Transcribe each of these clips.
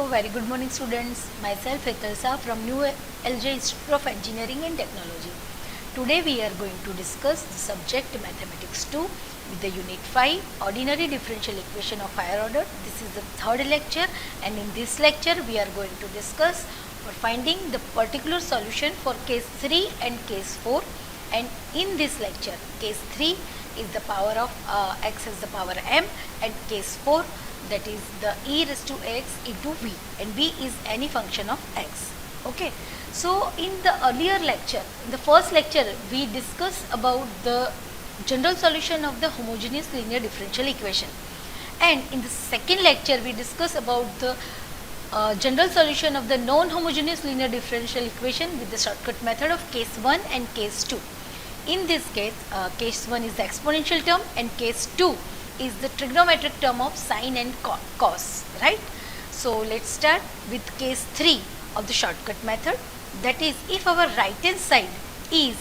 very good morning students. Myself Hetalsa from New LJ Institute of Engineering and Technology. Today we are going to discuss the subject Mathematics 2 with the Unit 5 Ordinary Differential Equation of Higher Order. This is the third lecture, and in this lecture we are going to discuss for finding the particular solution for case 3 and case 4. And in this lecture, case 3 is the power of x as the power m, and case 4, that is the e raised to x into v, and v is any function of x. Okay. So in the earlier lecture, in the first lecture, we discussed about the general solution of the homogeneous linear differential equation, and in the second lecture we discussed about the general solution of the non-homogeneous linear differential equation with the shortcut method of case 1 and case 2. In this case, case 1 is the exponential term and case 2 is the trigonometric term of sine and cos, right? So let's start with case 3 of the shortcut method. That is, if our right hand side is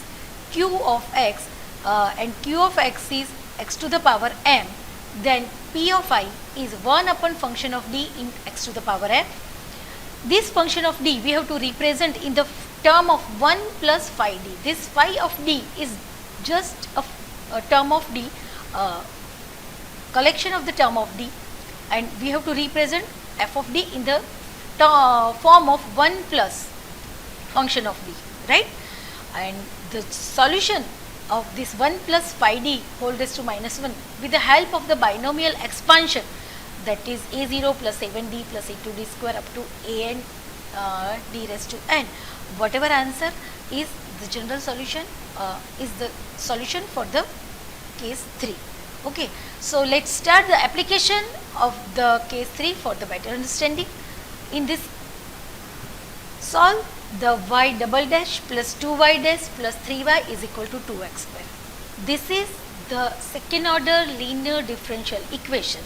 q of x and q of x is x to the power m, then p of I is 1 upon function of d in x to the power m. This function of d we have to represent in the term of 1 plus phi d. This phi of d is just a term of d, collection of the term of d, and we have to represent f of d in the form of 1 plus function of d, right? And the solution of this 1 plus phi d whole raised to minus 1 with the help of the binomial expansion, that is a0 plus a1d plus a2d square up to a n d raised to n. Whatever answer is the general solution, is the solution for the case 3. Okay, so let's start the application of the case 3 for the better understanding. In this, solve the y double dash plus 2y dash plus 3y is equal to 2x square. This is the second order linear differential equation.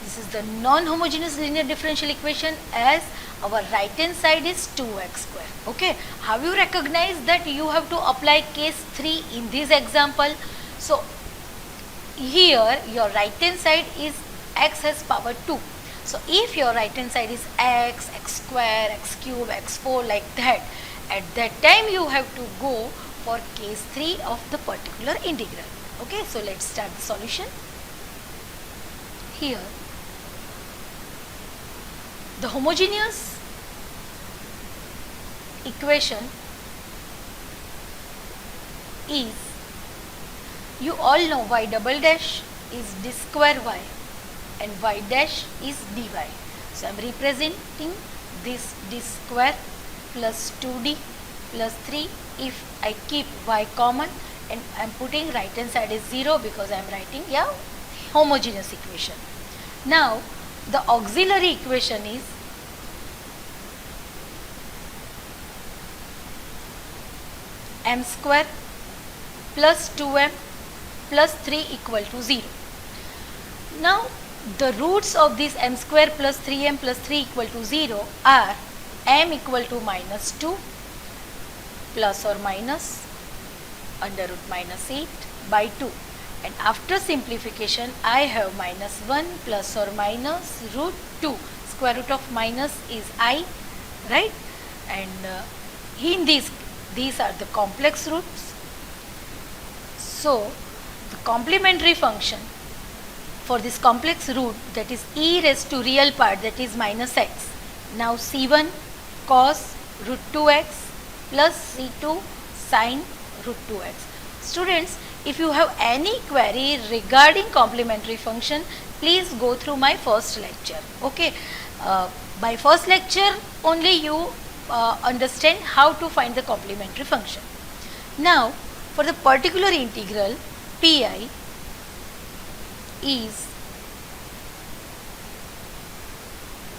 This is the non-homogeneous linear differential equation, as our right hand side is 2x square. Okay, have you recognized that you have to apply case 3 in this example? So here your right hand side is x has power 2. So if your right hand side is x, x square, x cube, x4 like that, at that time you have to go for case 3 of the particular integral. Okay, so let's start the solution. Here the homogeneous equation is, you all know y double dash is d square y and y dash is dy. So I am representing this d square plus 2d plus 3 if I keep y common, and I am putting right hand side is 0 because I am writing a homogeneous equation. Now the auxiliary equation is m square plus 2m plus 3 equal to 0. Now the roots of this m square plus 3m plus 3 equal to 0 are m equal to minus 2 plus or minus under root minus 8 by 2, and after simplification I have minus 1 plus or minus root 2. Square root of minus is I, right? And in these are the complex roots. So the complementary function for this complex root, that is e raised to real part, that is minus x. Now c1 cos root 2x plus c2 sin root 2x. Students, if you have any query regarding complementary function, please go through my first lecture. Okay, by first lecture only you understand how to find the complementary function. Now for the particular integral, pi is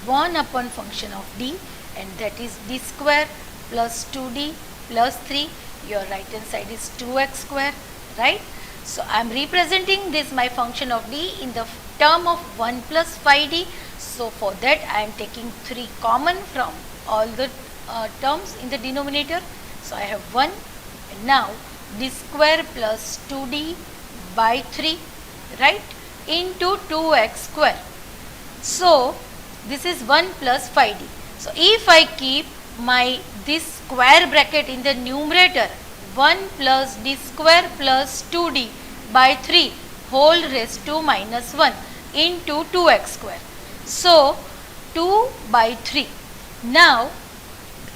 1 upon function of d, and that is d square plus 2d plus 3. Your right hand side is 2x square, right? So I am representing this my function of d in the term of 1 plus phi d. So for that I am taking 3 common from all the terms in the denominator. So I have 1, and now d square plus 2d by 3, right, into 2x square. So This is 1 plus 5d. So if I keep my this square bracket in the numerator, 1 plus d square plus 2d by 3 whole raised to minus 1 into 2x square. So 2 by 3. Now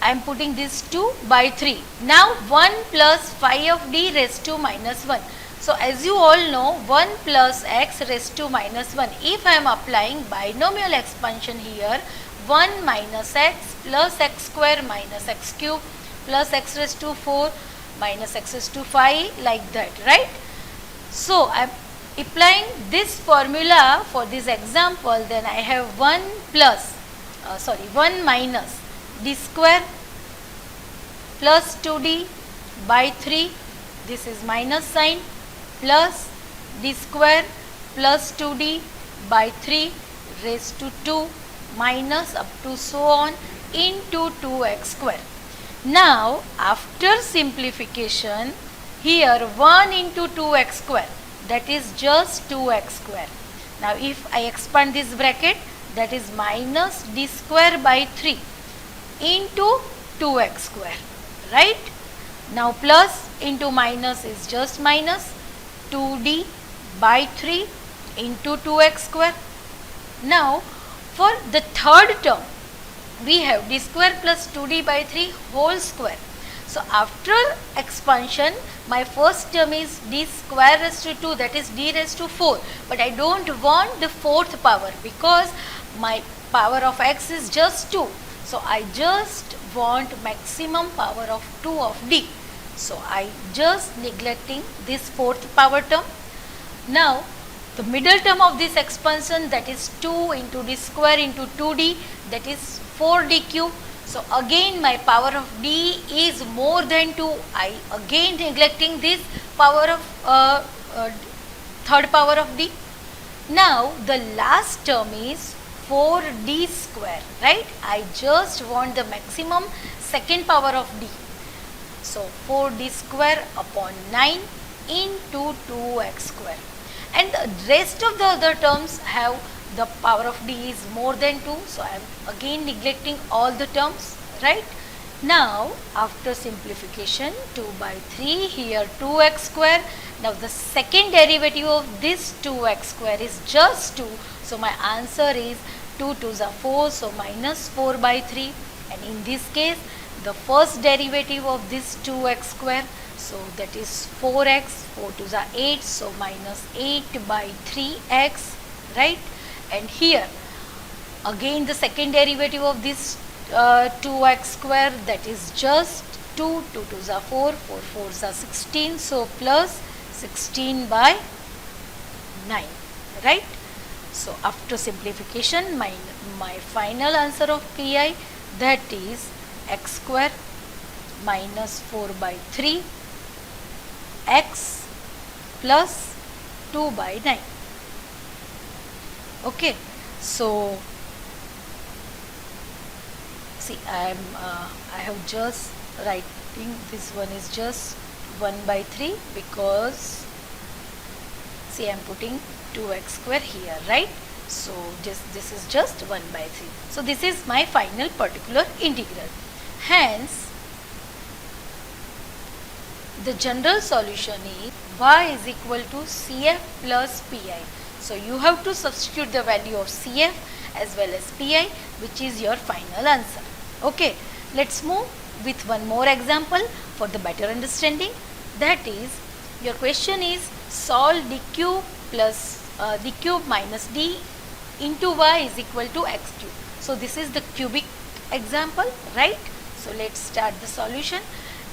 I am putting this 2 by 3. Now 1 plus 5 of d raised to minus 1. So as you all know, 1 plus x raised to minus 1. If I am applying binomial expansion here, 1 minus x plus x square minus x cube plus x raised to 4 minus x raised to 5, like that, right? So I am applying this formula for this example, then I have 1 minus d square plus 2d by 3, this is minus sign, plus d square plus 2d by 3 raised to 2 minus up to so on into 2x square. Now after simplification, here 1 into 2x square, that is just 2x square. Now if I expand this bracket, that is minus d square by 3 into 2x square, right? Now plus into minus is just minus 2d by 3 into 2x square. Now for the third term, we have d square plus 2d by 3 whole square. So after expansion, my first term is d square raised to 2, that is d raised to 4. But I don't want the fourth power because my power of x is just 2. So I just want maximum power of 2 of d. So I just neglecting this fourth power term. Now the middle term of this expansion, that is 2 into d square into 2d, that is 4d cube. So again my power of d is more than 2. I again neglecting this power of third power of d. Now the last term is 4d square, right? I just want the maximum second power of d. So 4d square upon 9 into 2x square. And the rest of the other terms have the power of d is more than 2. So I am again neglecting all the terms, right? Now after simplification, 2 by 3, here 2x square. Now the second derivative of this 2x square is just 2. So my answer is 2 2s are 4, so minus 4 by 3. And in this case, the first derivative of this 2x square, so that is 4x, 4 2s are 8, so minus 8 by 3x, right? And here again the second derivative of this 2x square, that is just 2, 2 2s are 4, 4 4s are 16, so plus 16 by 9, right? So after simplification, my final answer of Pi, that is x square minus 4 by 3 x plus 2 by 9. Okay, so see I have just writing this one is just 1 by 3 because see I am putting 2x square here, right? So this is just 1 by 3. So this is my final particular integral. Hence the general solution is y is equal to Cf plus Pi. So you have to substitute the value of Cf as well as Pi, which is your final answer. Okay, let's move with one more example for the better understanding. That is, your question is solve d cube plus d cube minus d into y is equal to x cube. So this is the cubic example, right? So let's start the solution.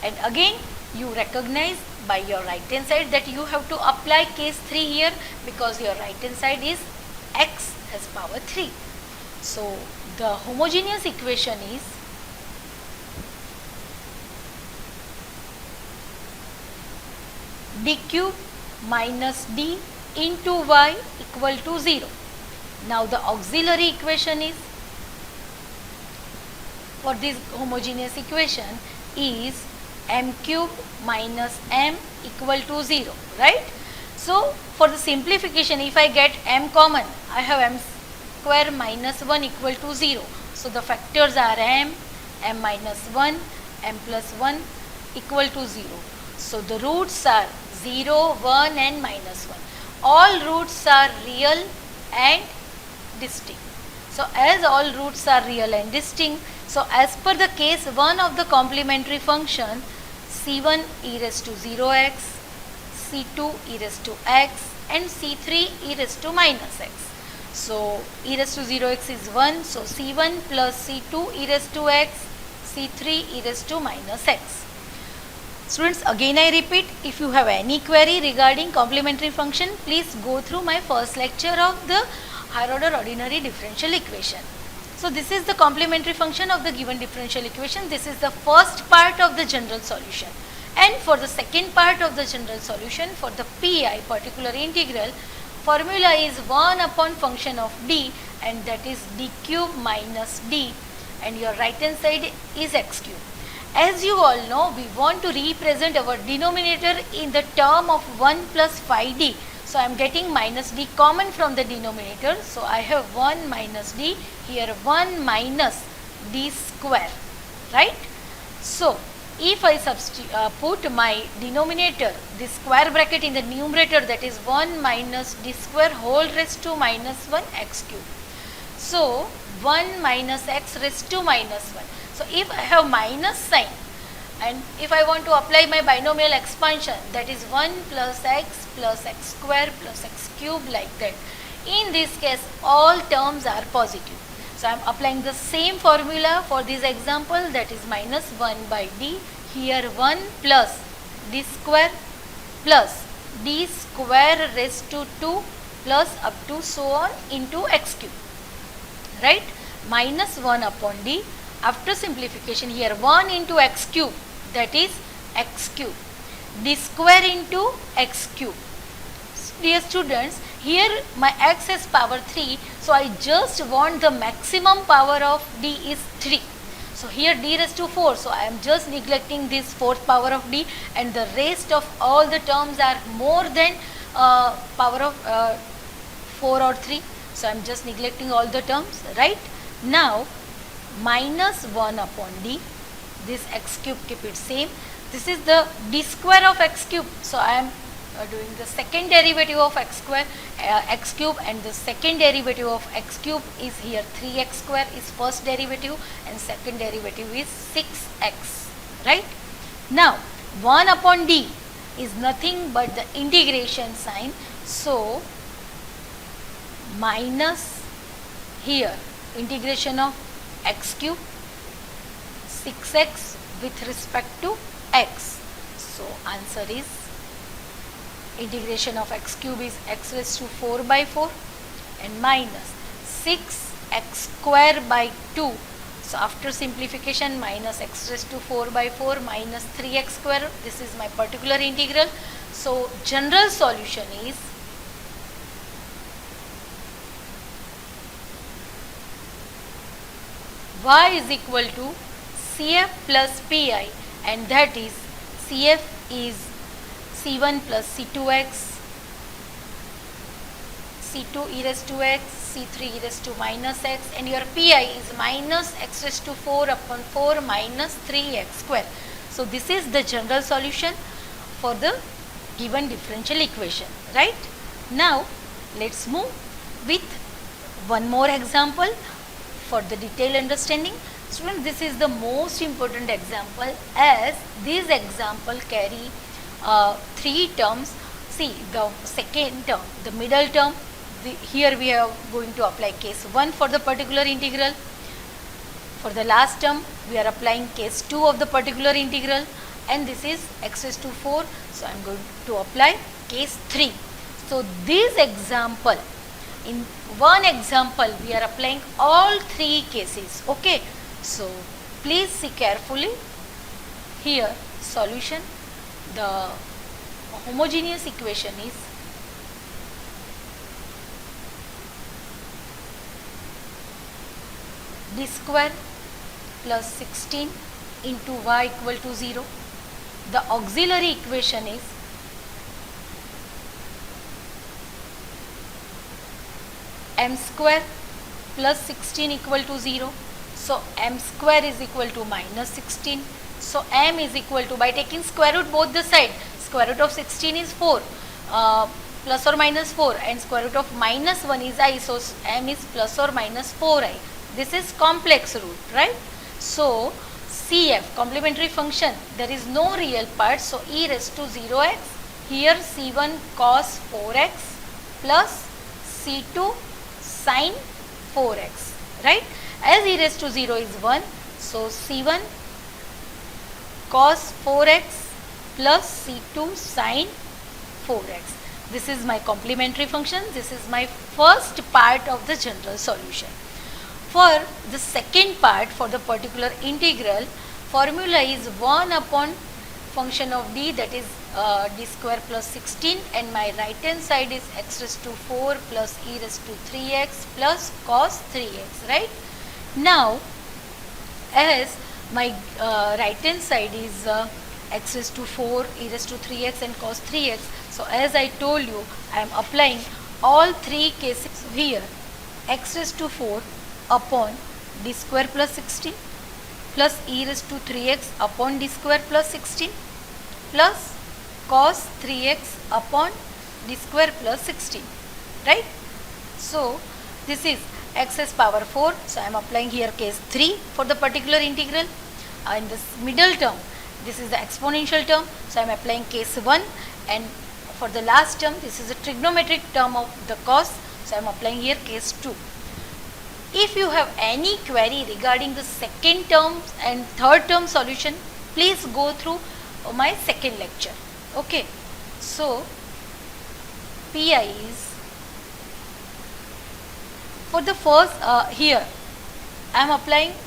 And again you recognize by your right hand side that you have to apply case 3 here because your right hand side is x has power 3. So the homogeneous equation is d cube minus d into y equal to 0. Now the auxiliary equation is for this homogeneous equation is m cube minus m equal to 0, right? So for the simplification, if I get m common, I have m square minus 1 equal to 0. So the factors are m minus 1, m plus 1 equal to 0. So the roots are 0, 1 and minus 1. All roots are real and distinct. So as all roots are real and distinct, so as per the case 1 of the complementary function, c1 e raised to 0x, c2 e raised to x and c3 e raised to minus x. So e raised to 0x is 1, so c1 plus c2 e raised to x, c3 e raised to minus x. Students, again I repeat, if you have any query regarding complementary function, please go through my first lecture of the higher order ordinary differential equation. So this is the complementary function of the given differential equation. This is the first part of the general solution. And for the second part of the general solution, for the PI, particular integral, formula is 1 upon function of d, and that is d cube minus d, and your right hand side is x cube. As you all know, we want to represent our denominator in the term of 1 plus phi d. So I am getting minus d common from the denominator. So I have 1 minus d, here 1 minus d square, right? So if I put my denominator, this square bracket in the numerator, that is 1 minus d square whole raised to minus 1 x cube. So 1 minus x raised to minus 1. So if I have minus sign and if I want to apply my binomial expansion, that is 1 plus x square plus x cube, like that. In this case, all terms are positive. So I am applying the same formula for this example, that is minus 1 by d, here 1 plus d square plus d square raised to 2 plus up to so on into x cube, right? Minus 1 upon d. After simplification, here 1 into x cube, that is x cube, d square into x cube. Dear students, here my x has power 3, so I just want the maximum power of d is 3. So here d raised to 4, so I am just neglecting this fourth power of d, and the rest of all the terms are more than power of 4 or 3. So I am just neglecting all the terms, right? Now minus 1 upon d, this x cube, keep it same. This is the d square of x cube. So I am doing the second derivative of x cube, and the second derivative of x cube is here 3x square is first derivative, and second derivative is 6x, right? Now 1 upon d is nothing but the integration sign. So minus here integration of x cube 6x with respect to x. So answer is integration of x cube is x raised to 4 by 4 and minus 6x square by 2. So after simplification, minus x raised to 4 by 4 minus 3x square. This is my particular integral. So general solution is y is equal to CF plus PI, and that is CF is C1 plus C2x, C2 e raised to x, C3 e raised to minus x, and your PI is minus x raised to 4 upon 4 minus 3x square. So this is the general solution for the given differential equation, right? Now let's move with one more example for the detailed understanding. Students, this is the most important example, as this example carry 3 terms. See, the second term, the middle term, here we are going to apply case 1 for the particular integral. For the last term, we are applying case 2 of the particular integral, and this is x raised to 4. So I am going to apply case 3. So this example, in one example, we are applying all 3 cases. Okay. So please see carefully. Here solution, the homogeneous equation is d square plus 16 into y equal to 0. The auxiliary equation is m square plus 16 equal to 0. So m square is equal to minus 16. So m is equal to, by taking square root both the side, square root of 16 is 4, plus or minus 4, and square root of minus 1 is I, so m is plus or minus 4i. This is complex root, right? So CF, complementary function, there is no real part, so e raised to 0x, here C1 cos 4x plus C2 sin 4x, right? As e raised to 0 is 1, so C1 cos 4x plus C2 sin 4x. This is my complementary function. This is my first part of the general solution. For the second part, for the particular integral, formula is 1 upon function of d, that is d square plus 16, and my right hand side is x raised to 4 plus e raised to 3x plus cos 3x, right? Now, as my right hand side is x raised to 4, e raised to 3x and cos 3x, so as I told you, I am applying all three cases here. X raised to 4 upon d square plus 16 plus e raised to 3x upon d square plus 16 plus cos 3x upon d square plus 16, right? So this is x is power 4, so I am applying here case 3 for the particular integral. In this middle term, this is the exponential term, so I am applying case 1, and for the last term, this is a trigonometric term of the cos, so I am applying here case 2. If you have any query regarding the second term and third term solution, please go through my second lecture. Okay, so PI is for the first here I am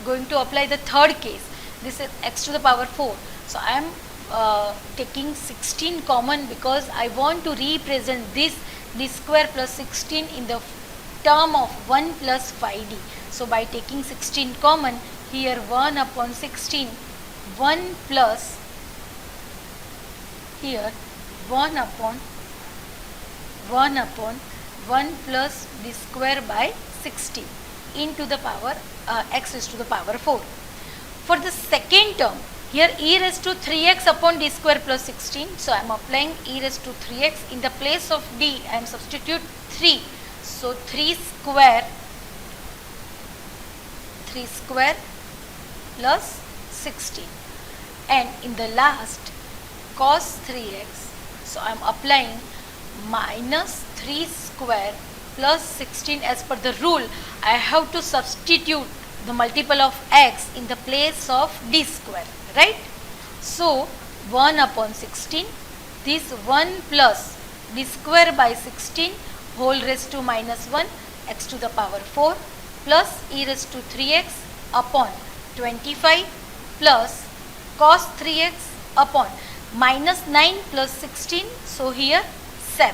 going to apply the third case. This is x to the power 4. So I am taking 16 common because I want to represent this d square plus 16 in the term of 1 plus 5d. So by taking 16 common, here 1 upon 16, 1 plus here 1 upon 1 plus d square by 16 into the power x raised to the power 4. For the second term, here e raised to 3x upon d square plus 16. So I am applying e raised to 3x in the place of d. I am substitute 3. So 3 square plus 16, and in the last cos 3x. So I am applying minus 3 square plus 16. As per the rule, I have to substitute the multiple of x in the place of d square, right? So 1 upon 16, this 1 plus d square by 16 whole raised to minus 1 x to the power 4 plus e raised to 3x upon 25 plus cos 3x upon minus 9 plus 16, so here 7.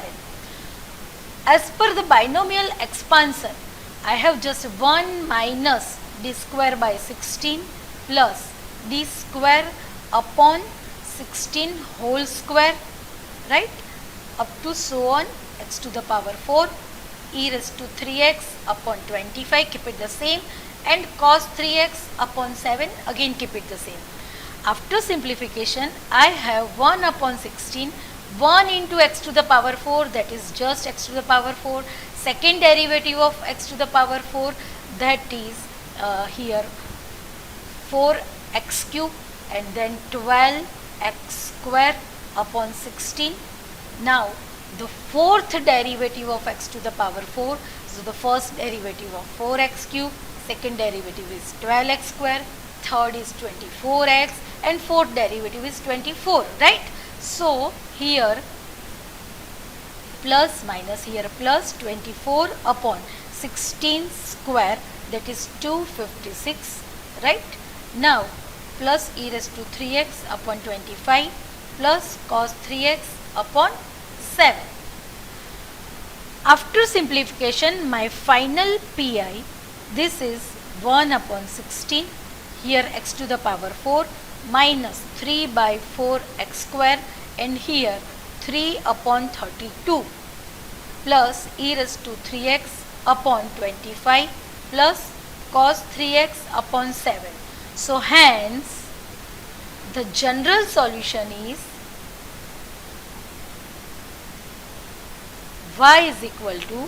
As per the binomial expansion, I have just 1 minus d square by 16 plus d square upon 16 whole square, right, up to so on x to the power 4, e raised to 3x upon 25, keep it the same, and cos 3x upon 7, again keep it the same. After simplification, I have 1 upon 16, 1 into x to the power 4, that is just x to the power 4, second derivative of x to the power 4, that is here 4x cube, and then 12x square upon 16. Now the fourth derivative of x to the power 4, so the first derivative of 4x cube, second derivative is 12x square, third is 24x, and fourth derivative is 24, right? So here plus minus, here plus 24 upon 16 square, that is 256, right? Now plus e raised to 3x upon 25 plus cos 3x upon 7. After simplification, my final PI, this is 1 upon 16, here x to the power 4 minus 3 by 4 x square, and here 3 upon 32 plus e raised to 3x upon 25 plus cos 3x upon 7. So hence the general solution is y is equal to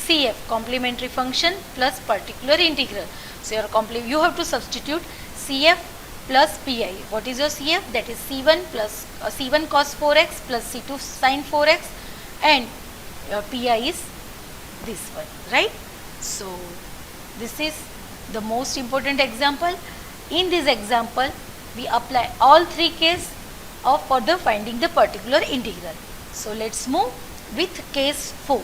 CF, complementary function, plus particular integral. So you have to substitute CF plus PI. What is your CF? That is C1 plus C1 cos 4x plus C2 sin 4x, and your PI is this one, right? So this is the most important example. In this example, we apply all three cases of for the finding the particular integral. So let's move with case 4.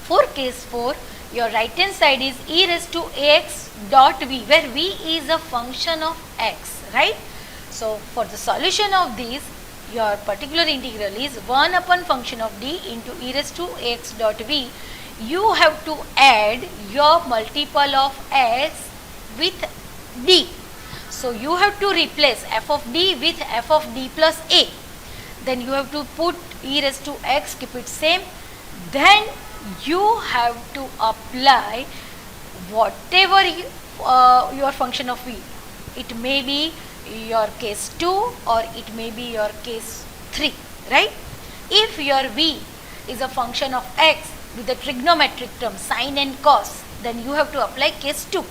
For case 4, your right hand side is e raised to ax dot v, where v is a function of x, right? So for the solution of this, your particular integral is 1 upon function of d into e raised to ax dot v. You have to add your multiple of x with d. So you have to replace f of d with f of d plus a. Then you have to put e raised to x, keep it same. Then you have to apply whatever your function of v. It may be your case 2 or it may be your case 3, right? If your v is a function of x with the trigonometric term sine and cos, then you have to apply case 2.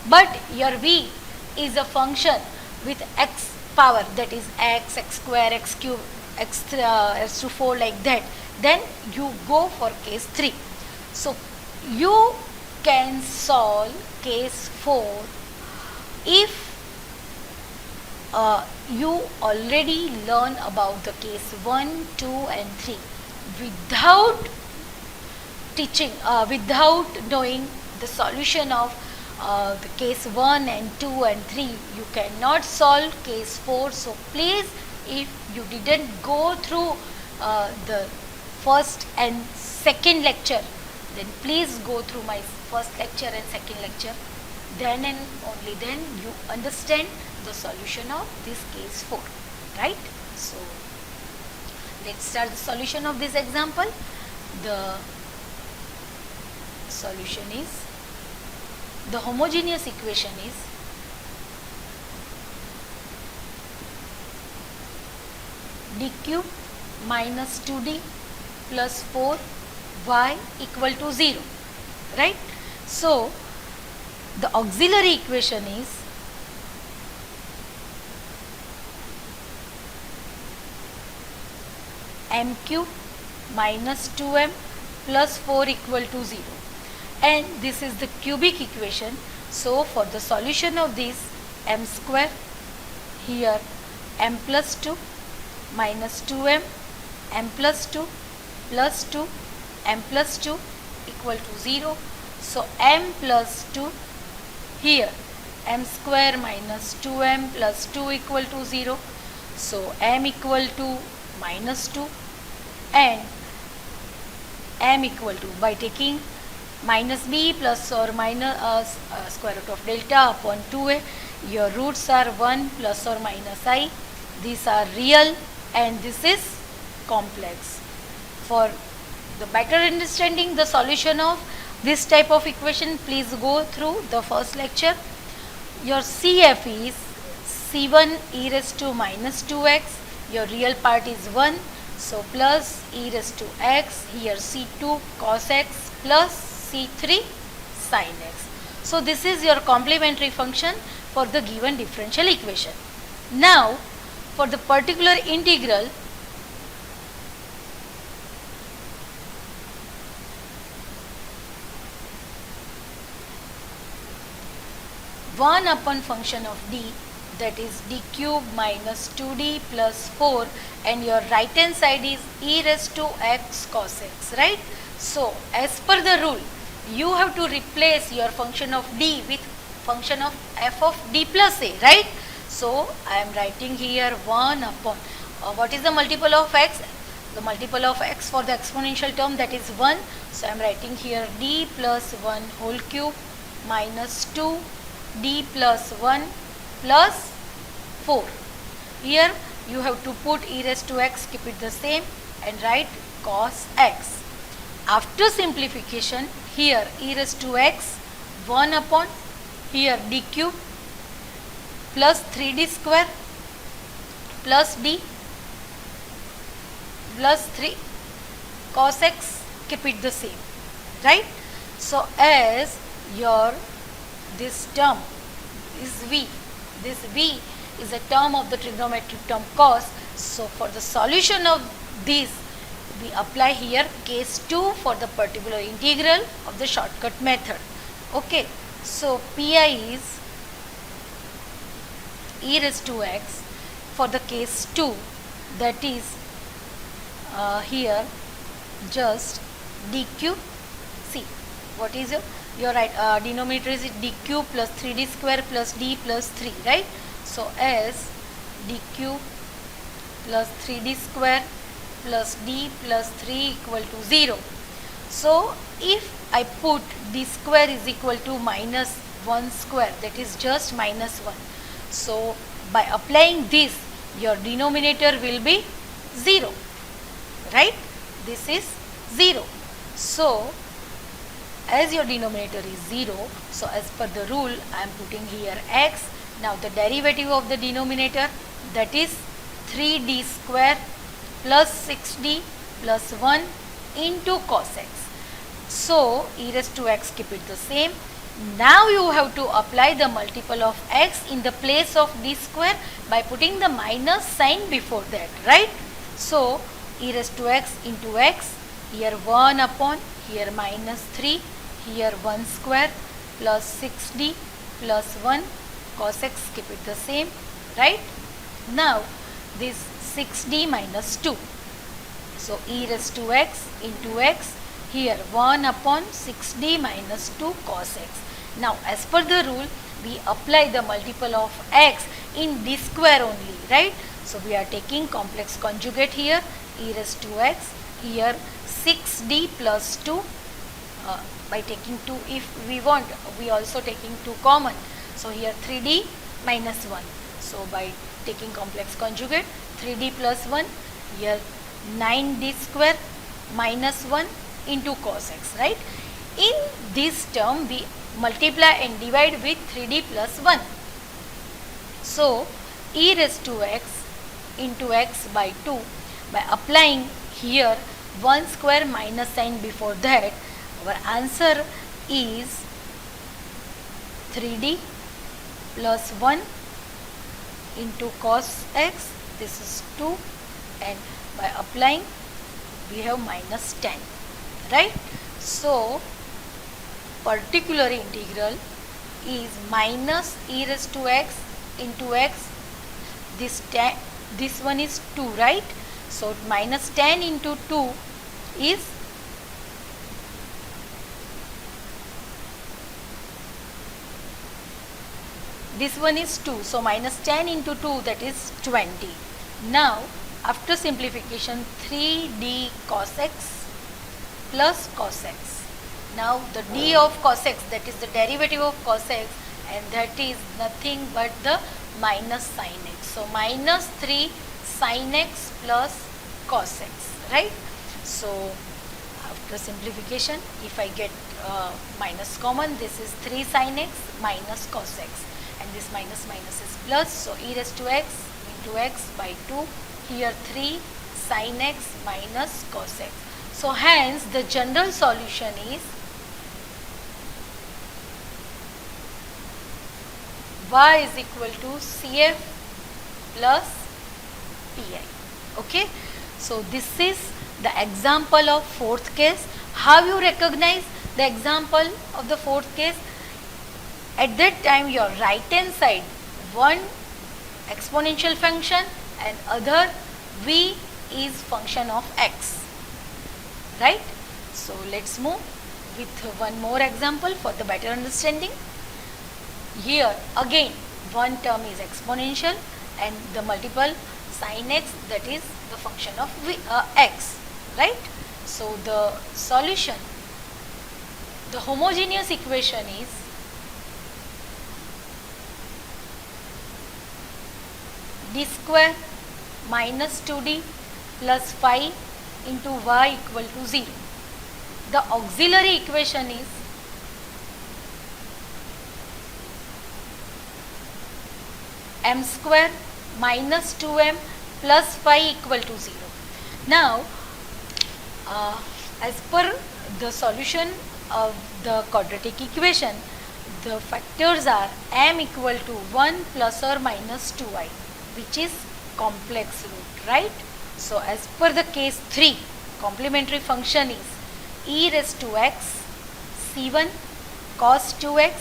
But your v is a function with x power, that is x, x square, x cube, x to 4, like that, then you go for case 3. So you can solve case 4 if you already learn about the case 1, 2 and 3 without teaching, without knowing the solution of the case 1 and 2 and 3, you cannot solve case 4. So please, if you didn't go through the first and second lecture, then please go through my first lecture and second lecture. Then and only then you understand the solution of this case 4, right? So let's start the solution of this example. The solution is, the homogeneous equation is d cube minus 2d plus 4y equal to 0, right? So the auxiliary equation is m cube minus 2m plus 4 equal to 0, and this is the cubic equation. So for the solution of this, m square, here m plus 2 minus 2m, m plus 2 plus 2, m plus 2 equal to 0. So m plus 2, here m square minus 2m plus 2 equal to 0. So m equal to minus 2 and m equal to, by taking minus b plus or minus square root of delta upon 2a, your roots are 1 plus or minus I. These are real and this is complex. For the better understanding the solution of this type of equation, please go through the first lecture. Your CF is C1 e raised to minus 2x, your real part is 1, so plus e raised to x, here C2 cos x plus C3 sin x. So this is your complementary function for the given differential equation. Now for the particular integral, one upon function of d, that is d cube minus 2d plus 4, and your right hand side is e raised to x cos x, right? So as per the rule, you have to replace your function of d with function of f of d plus a, right? So I am writing here 1 upon, what is the multiple of x? The multiple of x for the exponential term, that is 1. So I am writing here d plus 1 whole cube minus 2 d plus 1 plus 4. Here you have to put e raised to x, keep it the same, and write cos x. After simplification, here e raised to x 1 upon here d cube plus 3d square plus d plus 3 cos x, keep it the same, right? So as your this term is v, this v is a term of the trigonometric term cos. So for the solution of this, we apply here case 2 for the particular integral of the shortcut method. Okay, so pi is e raised to x for the case 2, that is here just d cube. See what is your right denominator is d cube plus 3d square plus d plus 3, right? So as d cube plus 3d square plus d plus 3 equal to 0. So if I put d square is equal to minus 1 square, that is just minus 1. So by applying this, your denominator will be 0, right? This is 0. So as your denominator is 0, so as per the rule I am putting here x. Now the derivative of the denominator, that is 3d square plus 6d plus 1 into cos x. So e raised to x, keep it the same. Now you have to apply the multiple of x in the place of d square by putting the minus sign before that, right? So e raised to x into x, here 1 upon, here minus 3, here 1 square plus 6d plus 1 cos x, keep it the same, right? Now this 6d minus 2. So e raised to x into x, here 1 upon 6d minus 2 cos x. Now as per the rule, we apply the multiple of x in d square only, right? So we are taking complex conjugate here, e raised to x, here 6d plus 2, by taking 2 if we want, we also taking 2 common. So here 3d minus 1. So by taking complex conjugate, 3d plus 1, here 9d square minus 1 into cos x, right? In this term, we multiply and divide with 3d plus 1. So e raised to x into x by 2, by applying here 1 square minus sign before that, our answer is 3d plus 1 into cos x, this is 2, and by applying we have minus 10, right? So particular integral is minus e raised to x into x, this one is 2, right? So minus 10 into 2 is this one is 2. So minus 10 into 2, that is 20. Now after simplification, 3d cos x plus cos x. Now the d of cos x, that is the derivative of cos x, and that is nothing but the minus sin x. So minus 3 sin x plus cos x, right? So after simplification, if I get minus common, this is 3 sin x minus cos x, and this minus minus is plus. So e raised to x into x by 2, here 3 sin x minus cos x. So hence the general solution is y is equal to CF plus PI. Okay. So this is the example of fourth case. How you recognize the example of the fourth case? At that time your right hand side, one exponential function and other v is function of x, right? So let's move with one more example for the better understanding. Here again one term is exponential and the multiple sin x, that is the function of x, right? So the solution, the homogeneous equation is d square minus 2d plus 5 into y equal to 0. The auxiliary equation is m square minus 2m plus 5 equal to 0. Now, as per the solution of the quadratic equation, the factors are m equal to 1 plus or minus 2i, which is complex root, right? So, as per the case 3, complementary function is e raised to x c1 cos 2x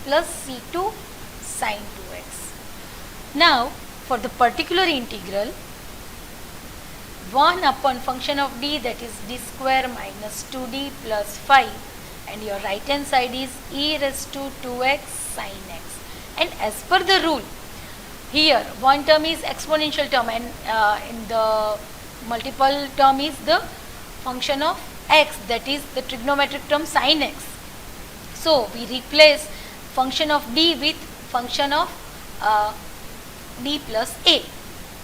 plus c2 sin 2x. Now, for the particular integral, 1 upon function of d, that is d square minus 2d plus 5, and your right hand side is e raised to 2x sin x. And as per the rule, here one term is exponential term, and in the multiple term is the function of x, that is the trigonometric term sin x. So, we replace function of d with function of d plus a.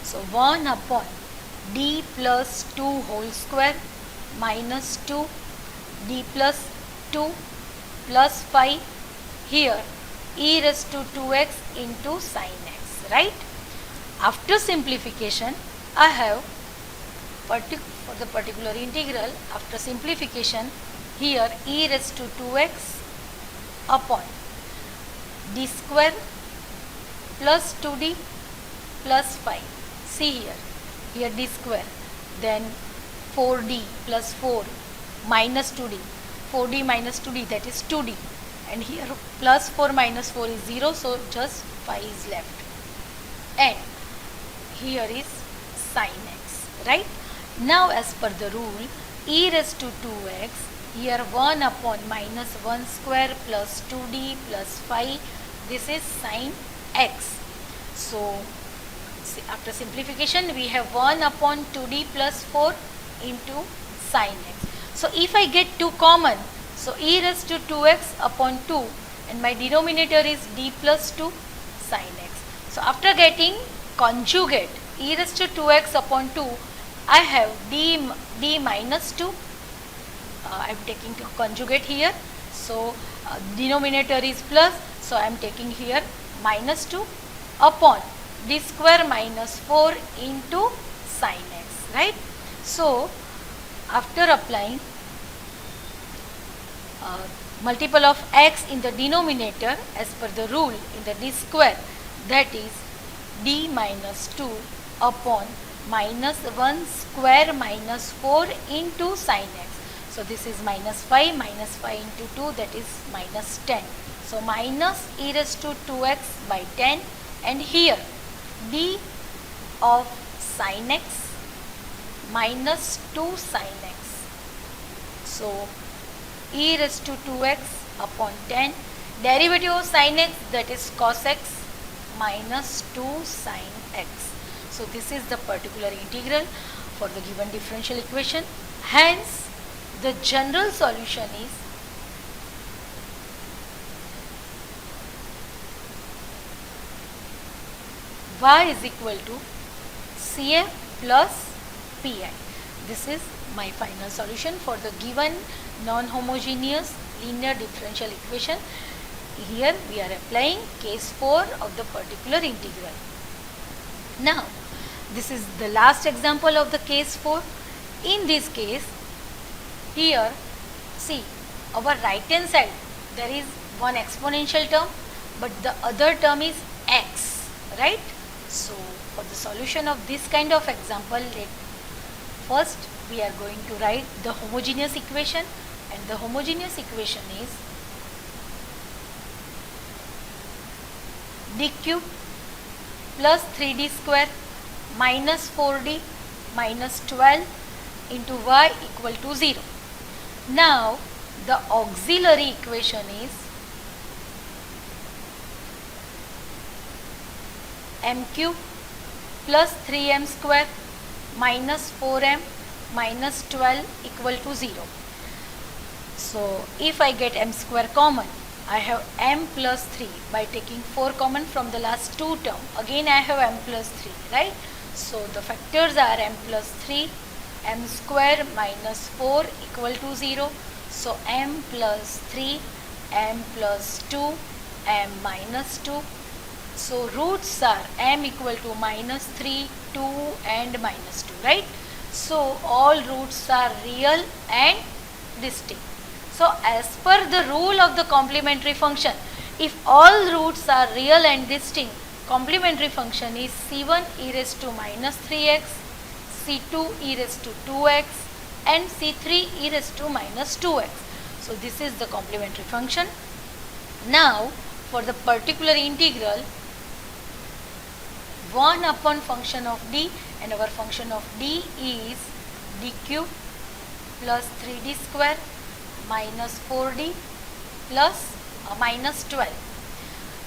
So, 1 upon d plus 2 whole square minus 2 d plus 2 plus 5, here e raised to 2x into sin x, right? After simplification, I have for the particular integral, after simplification, here e raised to 2x upon d square plus 2d plus 5. See here d square, then 4d plus 4 minus 2d, 4d minus 2d, that is 2d, and here plus 4 minus 4 is 0, so just 5 is left, and here is sin x, right? Now, as per the rule, e raised to 2x, here 1 upon minus 1 square plus 2d plus 5, this is sin x. So, after simplification, we have 1 upon 2d plus 4 into sin x. So, if I get 2 common, so e raised to 2x upon 2, and my denominator is d plus 2 sin x. So, after getting conjugate e raised to 2x upon 2, I have d minus 2. I am taking to conjugate here. So, denominator is plus. So, I am taking here minus 2 upon d square minus 4 into sin x, right? So, after applying multiple of x in the denominator as per the rule in the d square, that is d minus 2 upon minus 1 square minus 4 into sin x. So, this is minus 5 into 2, that is minus 10. So, minus e raised to 2x by 10, and here d of sin x minus 2 sin x. So, e raised to 2x upon 10, derivative of sin x, that is cos x minus 2 sin x. So, this is the particular integral for the given differential equation. Hence, the general solution is y is equal to CF plus PI. This is my final solution for the given non-homogeneous linear differential equation. Here we are applying case 4 of the particular integral. Now, this is the last example of the case 4. In this case, here see our right hand side there is one exponential term, but the other term is x, right? So, for the solution of this kind of example, first we are going to write the homogeneous equation, and the homogeneous equation is d cube plus 3d square minus 4d minus 12 into y equal to 0. Now, the auxiliary equation is m cube plus 3m square minus 4m minus 12 equal to 0. So, if I get m square common, I have m plus 3 by taking 4 common from the last two term. Again I have m plus 3, right? So, the factors are m plus 3, m square minus 4 equal to 0. So, m plus 3, m plus 2, m minus 2, So roots are m equal to minus 3, 2 and minus 2, right? So all roots are real and distinct. So as per the rule of the complementary function, if all roots are real and distinct, complementary function is c1 e raised to minus 3x, c2 e raised to 2x and c3 e raised to minus 2x. So this is the complementary function. Now for the particular integral, 1 upon function of d, and our function of d is d cube plus 3d square minus 4d plus minus 12.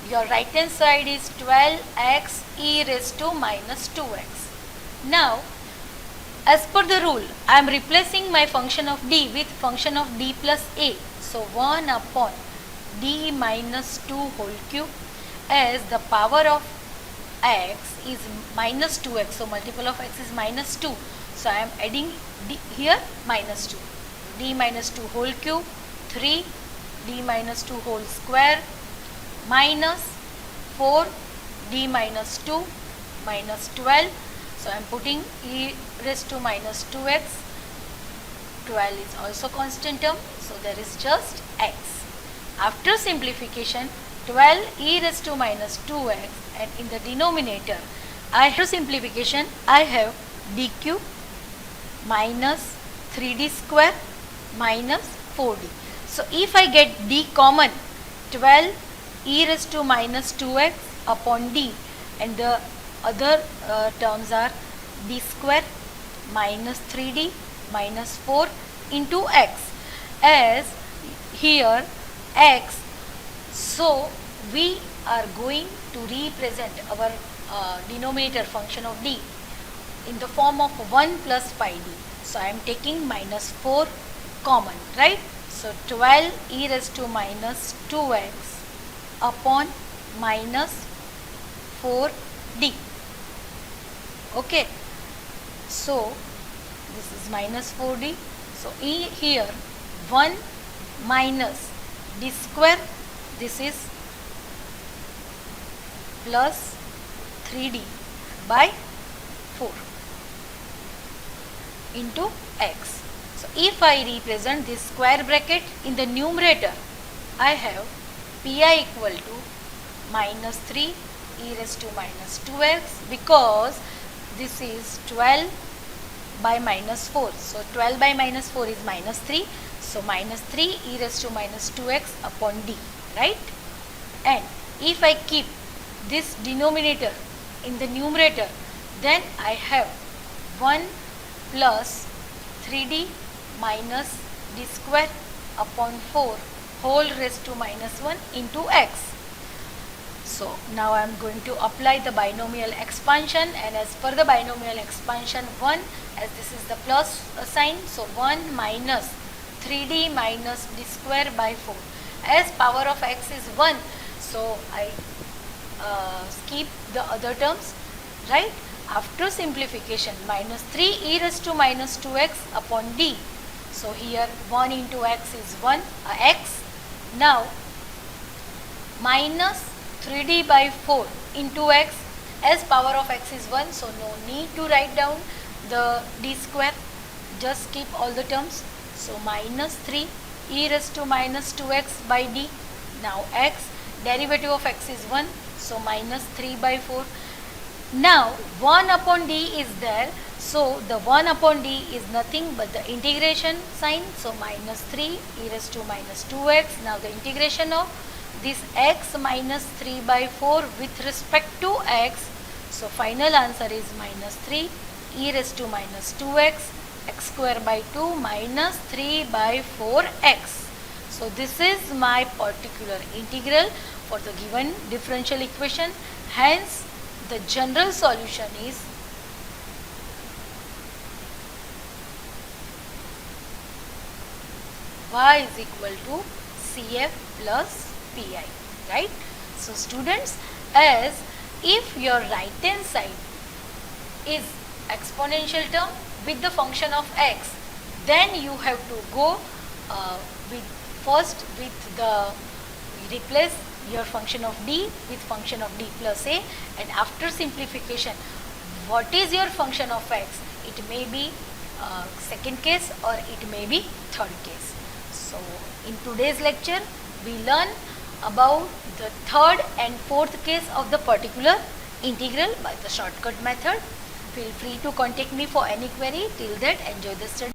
Your right hand side is 12x e raised to minus 2x. Now as per the rule, I am replacing my function of d with function of d plus a. So 1 upon d minus 2 whole cube, as the power of x is minus 2x. So multiple of x is minus 2. So I am adding d here minus 2. D minus 2 whole cube, 3 d minus 2 whole square minus 4 d minus 2 minus 12. So I am putting e raised to minus 2x. 12 is also constant term, so there is just x. After simplification, 12 e raised to minus 2x, and in the denominator, after simplification, I have d cube minus 3d square minus 4d. So if I get d common, 12 e raised to minus 2x upon d, and the other terms are d square minus 3d minus 4 into x, as here x. So we are going to represent our denominator function of d in the form of 1 plus pi d. So I am taking minus 4 common, right? So 12 e raised to minus 2x upon minus 4d. Okay, so this is minus 4d. So here 1 minus d square, this is plus 3d by 4 into x. So if I represent this square bracket in the numerator, I have pi equal to minus 3 e raised to minus 2x, because this is 12 by minus 4. So 12 by minus 4 is minus 3. So minus 3 e raised to minus 2x upon d, right? And if I keep this denominator in the numerator, then I have 1 plus 3d minus d square upon 4 whole raised to minus 1 into x. So now I am going to apply the binomial expansion, and as per the binomial expansion 1, as this is the plus sign, so 1 minus 3d minus d square by 4. As power of x is 1, so I skip the other terms, right? After simplification, minus 3 e raised to minus 2x upon d. So here 1 into x is 1 x. Now minus 3d by 4 into x, as power of x is 1, so no need to write down the d square, just keep all the terms. So minus 3 e raised to minus 2x by d. Now x, derivative of x is 1, so minus 3 by 4. Now 1 upon d is there, so the 1 upon d is nothing but the integration sign, so minus 3 e raised to minus 2x. Now the integration of this x minus 3 by 4 with respect to x, so final answer is minus 3 e raised to minus 2x, x square by 2 minus 3 by 4x. So this is my particular integral for the given differential equation. Hence the general solution is y is equal to CF plus PI, right? So students, as if your right hand side is exponential term with the function of x, then you have to go with the replace your function of d with function of d plus a, and after simplification, what is your function of x? It may be second case or it may be third case. So in today's lecture, we learn about the third and fourth case of the particular integral by the shortcut method. Feel free to contact me for any query. Till that, enjoy the study.